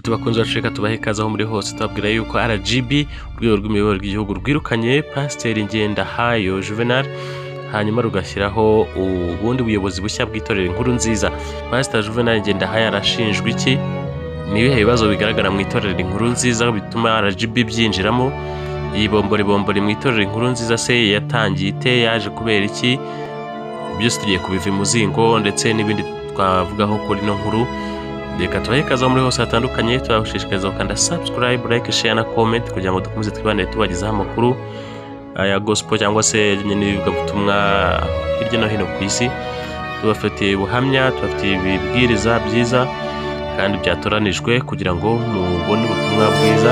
Tubakunze bacu reka tubahe ikaze aho muri hose tubabwira yuko RGB urwego rw'imiyoborere rw'igihugu rwirukanye Pasiteri Ngendahayo Juvenal hanyuma rugashyiraho ubundi buyobozi bushya bw'itorero Inkuru Nziza. Pasiteri Juvenal Ngendahayo arashinjwa iki? Ni ibihe bibazo bigaragara mu itorero Inkuru Nziza bituma RGB byinjiramo? Iyi bombori mu itorero Inkuru Nziza se yatangiye ite? Yaje kubera iki? Byose tugiye kubiva imuzingo ndetse n'ibindi twavugaho kuri ino nkuru. Reka tubahe ikaze aho muri hose hatandukanye, turabashishikariza gukanda subscribe, like, share na comment kugira ngo dukomeze twibanire tubagezaho amakuru ya gospel cyangwa se n'ibivugabutumwa hirya no hino ku isi. Tubafitiye ubuhamya, tubafitiye ibibwiriza byiza kandi byatoranijwe kugira ngo mubone ubutumwa bwiza,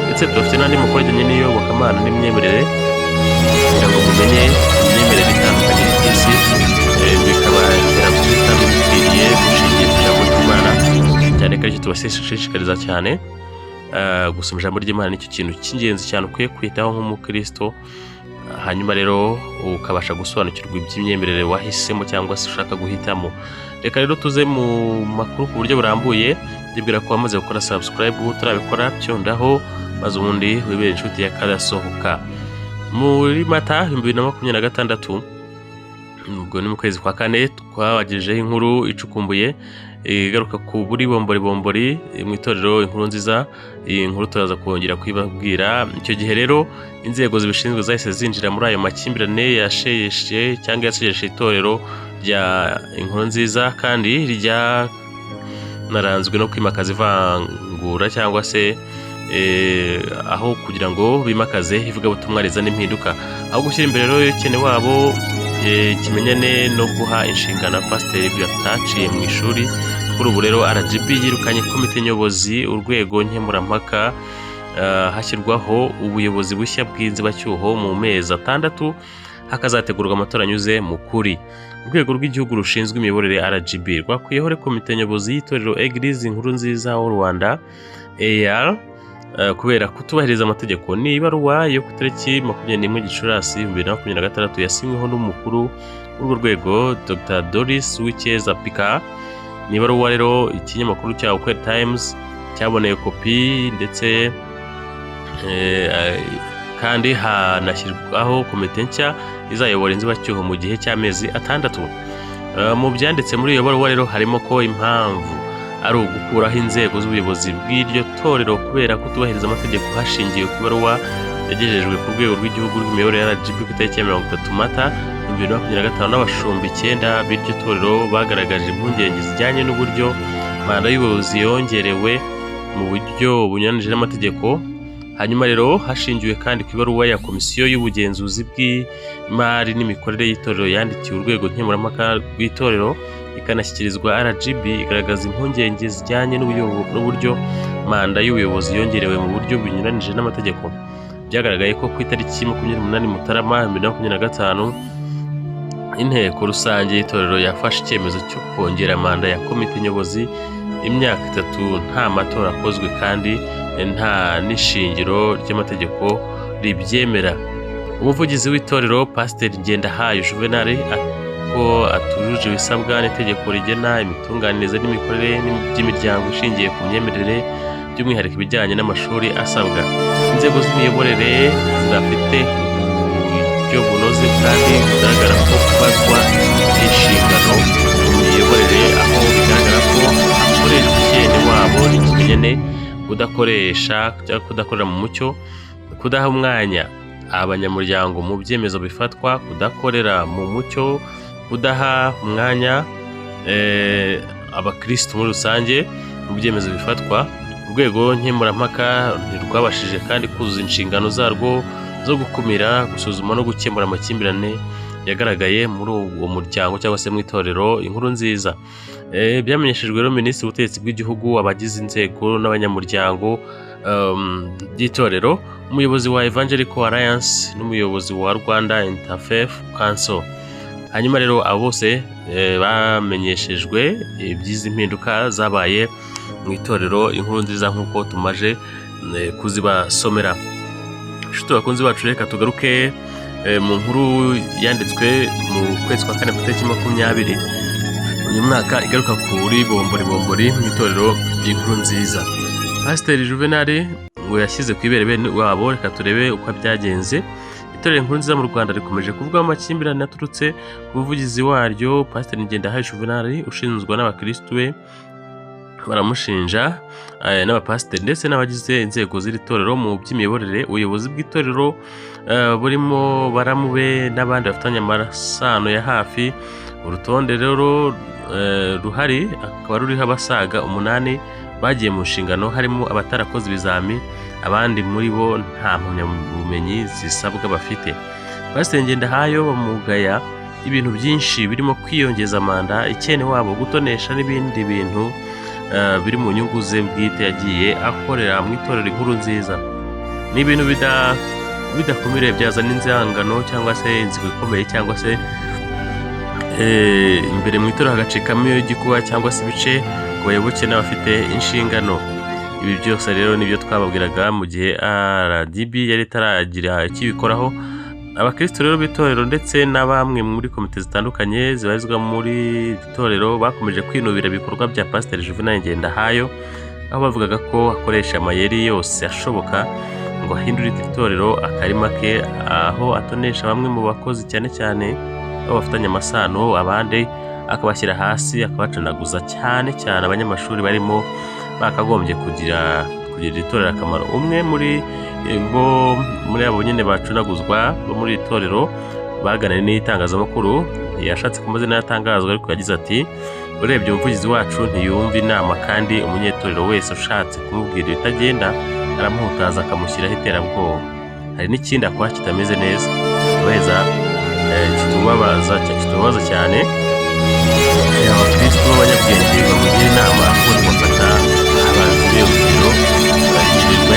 ndetse tubafite n'andi makuru ajyanye n'iyobokamana n'imyemerere kugira ngo mumenye imyemerere itandukanye y'isi, bikaba iterambere bikwiriye gushingiye ku ijambo ry'Imana, cyane ko aricyo tubashishikariza cyane. Gusoma ijambo ry'Imana nicyo kintu cy'ingenzi cyane ukwiye kwitaho nk'umukristo, hanyuma rero ukabasha gusobanukirwa iby'imyemerere wahisemo cyangwa se ushaka guhitamo. Reka rero tuze mu makuru ku buryo burambuye. Ndibwira ko wamaze gukora subscribe, ubu turabikora byondaho maze ubundi wibere inshuti y'akadasohoka. Muri Mata 2026 ubwo ni mu kwezi kwa kane twabagejejeho inkuru icukumbuye igaruka ku buri bombori mu itorero Inkuru Nziza. Iyi nkuru turaza kongera kwibabwira. Icyo gihe rero inzego zibishinzwe zahise zinjira muri ayo makimbirane yasheshe cyangwa yasejeshe itorero rya Inkuru Nziza, kandi naranzwe no kwimakaza ivangura cyangwa se aho kugira ngo bimakaze ivugabutumwa rizana impinduka, aho gushyira imbere rero ikene wabo kimenyane no guha inshingano pasiteri bataciye mu ishuri. Kuri ubu rero RGB yirukanye komite nyobozi, urwego nkemurampaka, hashyirwaho ubuyobozi bushya bw'inzibacyuho. Mu mezi 6 hakazategurwa amatora anyuze mu kuri. Urwego rw'igihugu rushinzwe imiyoborere RGB rwakuyeho komite nyobozi y'itorero Eglise Inkuru Nziza w'u Rwanda EAR kubera kutubahiriza amategeko. Ni ibaruwa yo ku tariki 21 Gicurasi 2026 yasinyweho n'umukuru w'urwo rwego Dr Doris Uwicyeza Pika. Ni ibaruwa rero ikinyamakuru cya Ukweli Times cyaboneye kopi, ndetse kandi hanashyirwaho komite nshya izayobora inzibacyuho mu gihe cy'amezi 6. Mu byanditse muri iyo baruwa rero harimo ko impamvu ari ugukuraho inzego z'ubuyobozi bw'iryo torero kubera kutubahiriza amategeko, hashingiwe ku baruwa yagejejwe ku rwego rw'igihugu rw'imiyoborere RGB ku itariki ya 30 Mata 2025 n'abashumba 9 b'iryo torero bagaragaje impungenge zijyanye n'uburyo manda y'ubuyobozi yongerewe mu buryo bunyuranije n'amategeko. Hanyuma rero hashingiwe kandi ku ibaruwa ya komisiyo y'ubugenzuzi bw'imari n'imikorere y'itorero yandikiwe urwego nkemurampaka rw'itorero ikanashyikirizwa RGB, igaragaza impungenge zijyanye n'uburyo manda y'ubuyobozi yongerewe mu buryo bunyuranije n'amategeko. Byagaragaye ko ku itariki 28 Mutarama 2025 inteko rusange y'itorero yafashe icyemezo cyo kongera manda ya komite nyobozi imyaka 3 nta matora akozwe kandi nta n'ishingiro ry'amategeko ribyemera. Umuvugizi w'itorero Pasiteri Ngendahayo Juvenal ko atujuje ibisabwa n'itegeko rigena imitunganyirize n'imikorere by'imiryango ishingiye ku myemerere, by'umwihariko ibijyanye n'amashuri asabwa. Inzego z'imiyoborere zidafite uburyo bunoze kandi bigaragara ko kubazwa inshingano mu miyoborere, aho bigaragara ko hakoreshwa ikene wabo n'ikimenyane, kudakorera mu mucyo, kudaha umwanya abanyamuryango mu byemezo bifatwa, kudakorera mu mucyo, kudaha umwanya abakristo muri rusange mu byemezo bifatwa. Urwego nkemurampaka ntirwabashije kandi kuzuza inshingano zarwo zo gukumira, gusuzuma no gukemura amakimbirane yagaragaye muri uwo muryango cyangwa se mu itorero Inkuru Nziza. Byamenyeshejwe rero Minisitiri w'Ubutegetsi bw'Igihugu, abagize inzego n'abanyamuryango by'itorero, umuyobozi wa Evangelical Alliance n'umuyobozi wa Rwanda Interfaith Council. Hanyuma rero abo bose bamenyeshejwe iby'izi mpinduka zabaye mu itorero Inkuru Nziza nk'uko tumaje kuzibasomera. Inshuti bakunzi bacu, reka tugaruke mu nkuru yanditswe mu kwezi kwa kane ku itariki 20 uyu mwaka, igaruka kuri bombori mu itorero Inkuru Nziza. Pasiteri Juvenal ngo yashyize ku ibere bene wabo. Reka turebe uko byagenze. Itorero Nkurunziza mu Rwanda rikomeje kuvugamo amakimbirane aturutse ku muvugizi waryo Pasiteri Ngendahayo Juvenal ushinzwe n'abakirisitu be, baramushinja n'abapasiteri ndetse n'abagize inzego z'iri torero mu by'imiyoborere. Ubuyobozi bw'itorero burimo baramube n'abandi bafitanye amasano ya hafi. Urutonde rero ruhari akaba ruriho abasaga 8 bagiye mu nshingano, harimo abatarakoze ibizami, abandi muri bo nta mpamyabumenyi zisabwa bafite. Pasiteri Ngendahayo bamugaya ibintu byinshi birimo kwiyongeza manda, ikene wabo, gutonesha n'ibindi bintu biri mu nyungu ze bwite yagiye akorera mu itorero Nkurunziza. Ni ibintu bidakumiriye byazana inzangano cyangwa se inzigo ikomeye, cyangwa se imbere mu itorero hagacikamo igikuba cyangwa se ibice ku bayoboke n'abafite inshingano. Ibi byose rero nibyo twababwiraga mu gihe RDB yari itaragira ikibikoraho. Abakristo rero b'itorero ndetse na bamwe muri komite zitandukanye zibarizwa muri itorero bakomeje kwinubira ibikorwa bya Pasiteri Juvenal Ngendahayo, aho bavugaga ko akoresha amayeri yose ashoboka ngo ahindure itorero akarima ke, aho atonesha bamwe mu bakozi cyane cyane abo bafitanye amasano, abandi akabashyira hasi, akabacanaguza cyane cyane abanyamashuri barimo bakagombye kugira itorero akamaro. Umwe muri abo nyine bacunaguzwa bo muri itorero baganiriye n'itangazamakuru yashatse ku mazina yatangazwa, ariko yagize ati urebye umuvugizi wacu ntiyumva inama, kandi umunyetorero wese ushatse kumubwira ibitagenda aramuhutaza akamushyiraho iterabwoba. Hari n'ikindi akora kitameze neza kitubabaza cyane. Abakristo b'abanyabwenge bamugira inama ko bafata abanzi be urugero, yirirwa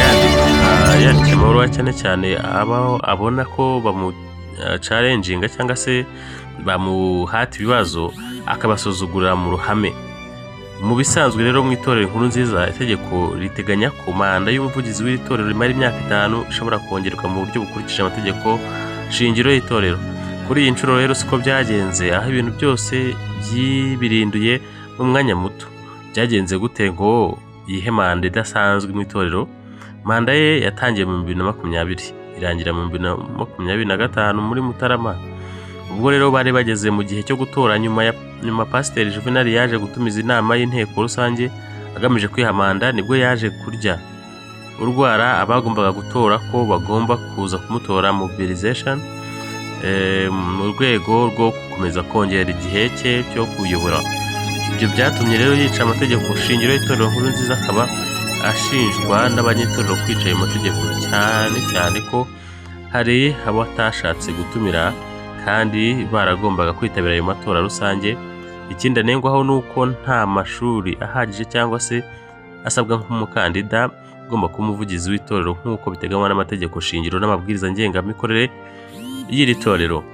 yandika amabaruwa cyane cyane abaho abona ko bamucarenjinga cyangwa se bamuhata ibibazo, akabasuzugurira mu ruhame. Mu bisanzwe rero mu itorero Nkurunziza itegeko riteganya ko manda y'umuvugizi w'iri torero rimara imyaka 5 ishobora kongerwa mu buryo bukurikije amategeko shingiro y'itorero. Kuri iyi nshuro rero siko byagenze, aho ibintu byose byibirinduye mu mwanya muto. Byagenze gute ngo yihe manda idasanzwe mu itorero? Manda ye yatangiye mu 2020 irangira mu 2025 muri Mutarama. Ubwo rero bari bageze mu gihe cyo gutora, nyuma Pasiteri Juvenal yaje gutumiza inama y'inteko rusange agamije kwiha manda. Nibwo yaje kurya urwara abagombaga gutora ko bagomba kuza kumutora mobilization mu rwego rwo gukomeza kongera igihe cye cyo kuyobora. Ibyo byatumye rero yica amategeko shingiro y'itorero Nkurunziza, akaba ashinjwa n'abanyetorero kwica ayo mategeko, cyane ko hari abatashatse gutumira kandi baragombaga kwitabira ayo matora rusange. Ikindi anengwaho ni uko nta mashuri ahagije cyangwa se asabwa nk'umukandida ugomba kuba umuvugizi w'itorero nk'uko biteganywa n'amategeko shingiro n'amabwiriza ngengamikorere y'iri torero.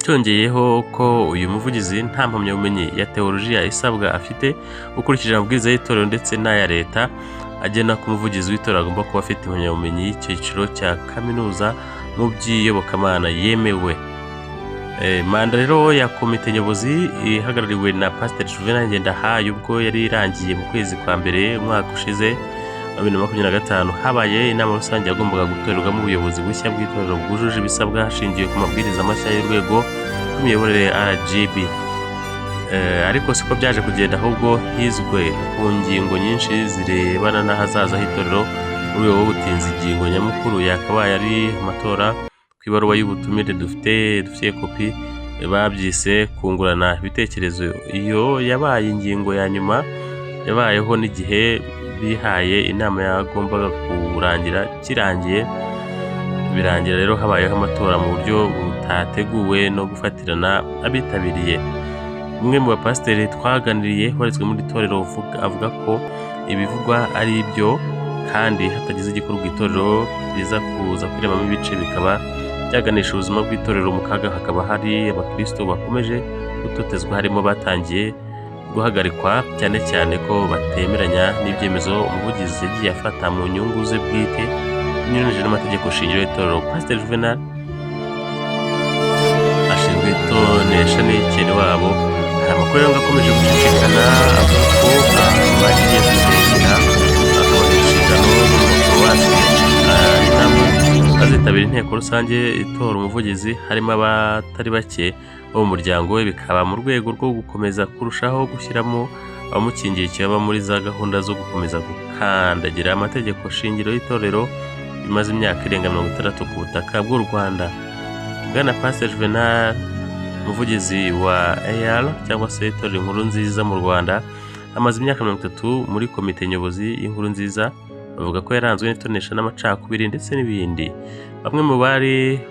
Cyongeyeho ko uyu muvugizi nta mpamyabumenyi ya teolojiya isabwa afite ukurikije amabwiriza y'itorero ndetse n'aya leta agena ko umuvugizi w'itorero agomba kuba afite impamyabumenyi y'icyiciro cya kaminuza mu by'iyobokamana yemewe. Manda rero ya komite nyobozi ihagarariwe na Pasiteri Juvenal Ngendahayo ubwo yari irangiye mu kwezi kwa mbere umwaka ushize 2025, habaye inama rusange yagombaga gutorerwamo ubuyobozi bushya bw'itorero bwujuje ibisabwa hashingiwe ku mabwiriza mashya y'urwego rw'imiyoborere RGB. Ariko siko byaje kugenda, ahubwo hizwe ku ngingo nyinshi zirebana n'ahazaza h'itorero mu rwego rwo gutinza ingingo nyamukuru yakabaye ari amatora. Ku ibaruwa y'ubutumire dufite kopi babyise kungurana ibitekerezo. Iyo yabaye ingingo ya nyuma yabayeho n'igihe bihaye inama yagombaga kurangira kirangiye. Birangira rero habayeho amatora mu buryo butateguwe no gufatirana abitabiriye. Umwe mu bapasiteri twaganiriye warizwe muri itorero avuga ko ibivugwa ari ibyo kandi hatagize igikorwa itorero riza kuza kwiremamo ibice bikaba byaganisha ubuzima bw'itorero mu kaga. Hakaba hari abakristo bakomeje gutotezwa, harimo batangiye guhagarikwa cyane ko batemeranya n'ibyemezo umuvugizi yagiye afata mu nyungu ze bwite binyuranyije n'amategeko shingiro y'itorero. Pasiteri Juvenal ashinzwe itonesha n'ikene wabo. Hari amakuru akomeje gucicikana avuga ko bagiye kwishyura akaba kwitabira inteko rusange itora umuvugizi harimo abatari bake bo mu muryango we, bikaba mu rwego rwo gukomeza kurushaho gushyiramo abamukingiye ikibaba muri za gahunda zo gukomeza gukandagira amategeko shingiro y'itorero bimaze imyaka irenga 60 ku butaka bw'u Rwanda. Bwana Pasteur Juvenal, umuvugizi wa AR cyangwa se itorero Inkuru Nziza mu Rwanda, amaze imyaka 30 muri komite nyobozi y'Inkuru Nziza, bavuga ko yaranzwe n'itonesha n'amacakubiri ndetse n'ibindi. Bamwe mu bari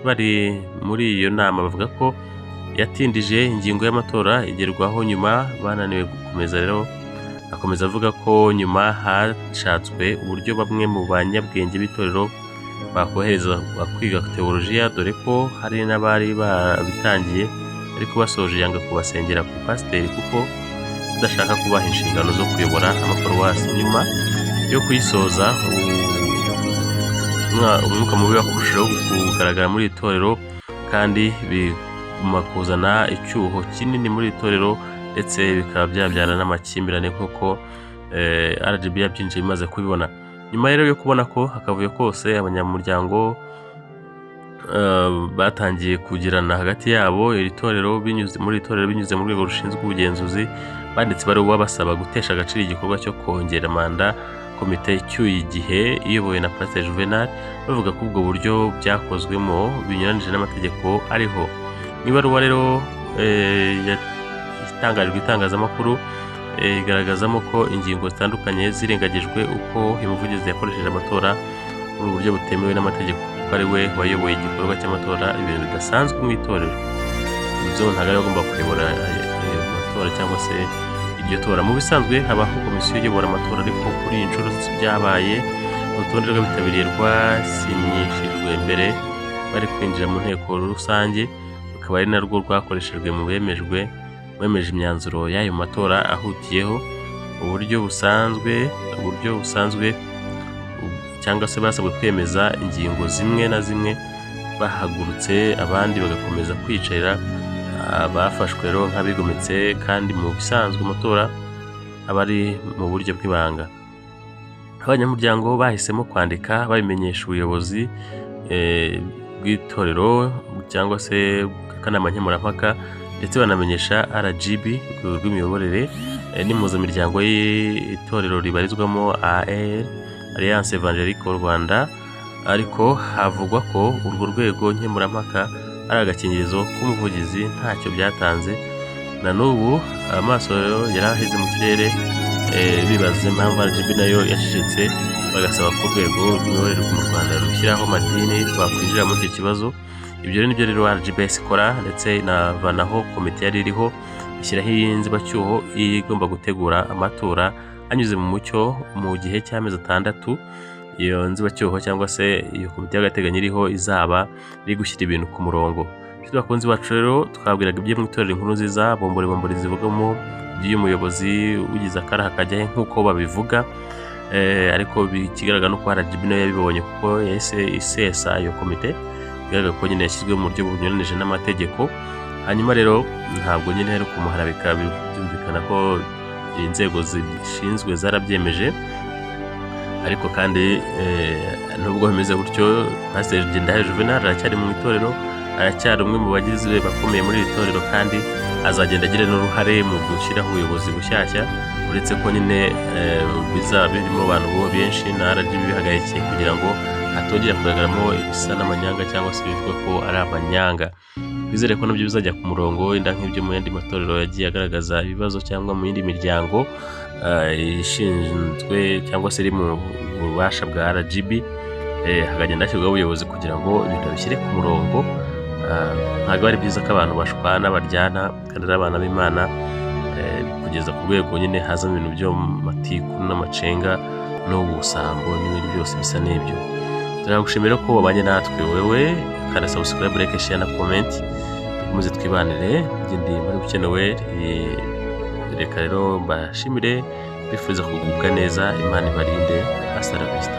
muri iyo nama bavuga ko yatindije ingingo y'amatora igerwaho nyuma bananiwe gukomeza. Rero akomeza avuga ko nyuma hashatswe uburyo bamwe mu banyabwenge b'itorero bakohereza kwiga teolojiya, dore ko hari n'abari babitangiye ariko basoje yanga kubasengera ku pasiteri kuko udashaka kubaha inshingano zo kuyobora amaparuwasi. Nyuma yo kuyisoza, umwuka mubi wakurushaho kugaragara muri iri torero kandi biguma kuzana icyuho kinini muri iri torero ndetse bikaba byabyara n'amakimbirane nk'uko RGB yabyinjiye imaze kubibona. Nyuma rero yo kubona ko akavuyo kose abanyamuryango batangiye kugirana hagati yabo, iri torero binyuze mu rwego rushinzwe ubugenzuzi banditse baruwa basaba gutesha agaciro igikorwa cyo kongera manda komite icyuye igihe iyobowe na Pasteur Juvenal, bavuga ko ubwo buryo byakozwemo binyuranije n'amategeko ariho. Ibaruwa rero itangarijwe itangazamakuru igaragazamo ko ingingo zitandukanye zirengagijwe, uko umuvugizi yakoresheje amatora muri uburyo butemewe n'amategeko, kuko ari we wayoboye igikorwa cy'amatora, ibintu bidasanzwe mu itorero. Ibyo ntabwo ari agomba kuyobora amatora cyangwa se iryo tora. Mu bisanzwe habaho komisiyo iyobora amatora, ariko kuri iyi nshuro byabaye urutonde rw'abitabiriye rwasinyishijwe mbere bari kwinjira mu nteko rusange, rukaba ari narwo rwakoreshejwe mu bemeje imyanzuro y'ayo matora ahutiyeho. uburyo busanzwe cyangwa se basabwe kwemeza ingingo zimwe na zimwe bahagurutse, abandi bagakomeza kwicarira. Bafashwe rero nk'abigometse, kandi mu bisanzwe amatora aba ari mu buryo bw'ibanga. Abanyamuryango bahisemo kwandika babimenyesha ubuyobozi bw'itorero cyangwa se akanama nkemurampaka, ndetse banamenyesha RGB urwego rw'imiyoborere n'impuzamiryango y'itorero ribarizwamo AR, Alliance Evangelique au Rwanda. Ariko havugwa ko urwo rwego nkemurampaka ari agakingirizo k'umuvugizi ntacyo byatanze. Na n'ubu amaso yari aheze mu kirere bibaza impamvu RGB nayo yacecetse, bagasaba ko urwego rw'imiyoborere mu Rwanda rushyiraho amadini rwakwinjira muri icyo kibazo. Ibyo nibyo rero RGB ikora, ndetse inavanaho komite yari iriho, ishyiraho inzibacyuho igomba gutegura amatora anyuze mu mucyo mu gihe cy'amezi 6. Iyo nzibacyuho cyangwa se iyo komite y'agateganyo iriho izaba iri gushyira ibintu ku murongo. Bakunzi bacu rero twabwiraga ibyo mu itorero Inkuru Nziza, bombori zivugamo by'umuyobozi ugize akaraha kajyahe nk'uko babivuga, ariko ikigaragara nuko RGB nayo yabibonye kuko yahise isesa iyo komite, bigaragara ko nyine yashyizwe mu buryo bunyuranije n'amategeko. Hanyuma rero ntabwo nyine ari kumuharabika, byumvikana ko inzego zishinzwe zarabyemeje. Ariko kandi nubwo bimeze gutyo, Pasteur Juvenal aracyari mu itorero, aracyari umwe mu bagize bakomeye muri iri torero, kandi azagenda agira n'uruhare mu gushyiraho ubuyobozi bushyashya, uretse ko nyine bizaba birimo abantu benshi na RGB bihagayikiye kugira ngo hatongera kugaragaramo ibisa n'amanyanga cyangwa se bivuga ko ari amanyanga. Twizere ko nabyo bizajya ku murongo, wenda nk'ibyo mu yandi matorero yagiye agaragaza ibibazo cyangwa mu yindi miryango ishinzwe cyangwa se iri mu bubasha bwa RGB, hakagenda hashyirwaho ubuyobozi kugira ngo ibintu bishyire ku murongo. Ntabwo ari byiza ko abantu bashwana baryana, kandi ari abana b'Imana, kugeza ku rwego nyine hazamo ibintu byo matiku n'amacenga n'ubusambo n'ibindi byose bisa n'ibyo. Turagushimira ko wabanye natwe, wewe kandi subscribe, like, share na comment, dukomeze twibanire. Ndi muri bukenewe. Reka rero mbashimire, bifuza kugubwa neza. Imana ibarinde. Hasta la vista.